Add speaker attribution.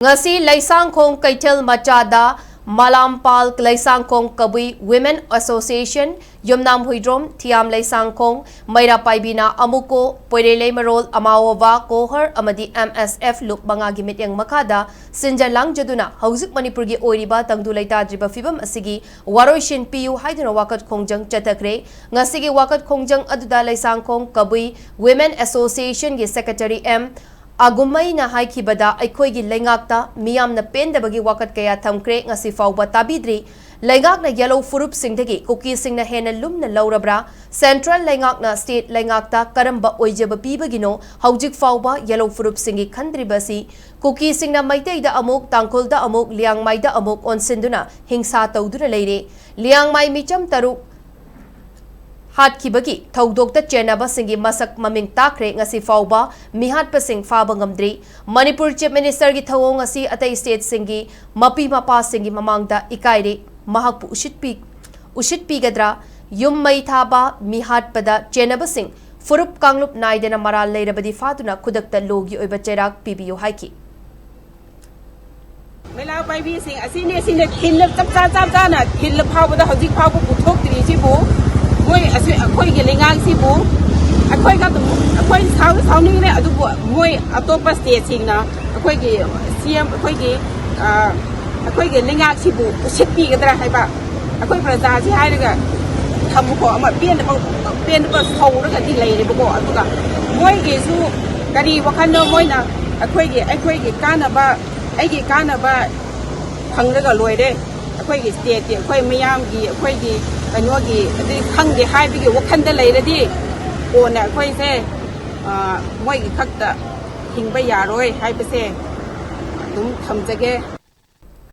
Speaker 1: Ngasi Laisangkhong Kaitel Machada Malampal Laisangkhong Kabui Women Association Yumnam Huidrom Thiam Laisangkhong Maira Paibina Amuko Poirele Marol Amawa Kohar Amadi MSF Luk Bangagi Mityang Makada Sinjalang Jaduna Hauzik Manipur gi Oiriba Tangdu Leitadriba Fibam Asigi Waroisin Piyu Haiduna Wakat Khongjang Chathakhre Ngasigi Wakat Khongjang Aduda Laisangkhong Kabui Women Association gi Secretary M Agumai na haikibada aikoi gi lengakta miyam na pendabagi wakat kaya thamkre ngasi fawba tabidri lengak na yellow furup singdagi cookie sing na hena lum na laurabra central lengak na state lengakta karamba oijaba pibagino haujik fawba yellow furup singi khandribasi cookie sing na maitei da amuk tangkol da amuk liang mai da amuk onsinduna hingsa tawduna leire liang mai micham taruk Hat Kibaki, Togdokta Chenaba Singi Masak Maming Takre, Ngasi Fauba, Mihat Pasing Fabangamdri, Manipur Chief Minister Gitawong Ngasi Atay State Singi, Mapi Mapa Singi Mamangda, Ikaire, Mahakpu Ushit Gadra, Yum Mai Thaba, Mihat Pada, Chenaba Sing, Furup Kanglup Naidana Maral Leirabadi Fatuna, Kudakta Logi Oibacherak, Piyu Haiki.
Speaker 2: Mela Baby Sing, Asine Sing, Hill of Tapzana, Hill of Power, the Hodik Power, who talked to Rijibu. Akoi gi lengang si bu akoi ga akoi sau ni ne adu bu moi atopa state sing na akoi gi CM akoi gi lengang si bu sipi ga dra hai ba akoi praja si hai ga tham ko ama pien ba sau ra ga ti lei re bu adu ga moi gi su gari wakhan no moi na akoi gi kana ba ai gi kana ba phang ra ga loi de akoi gi state ti akoi miyam gi akoi gi Kanogi, the Kangi High Big Wakanda lady, or na quite say, Moi Kakta, King Bayaroi, Hyper say, don't come again.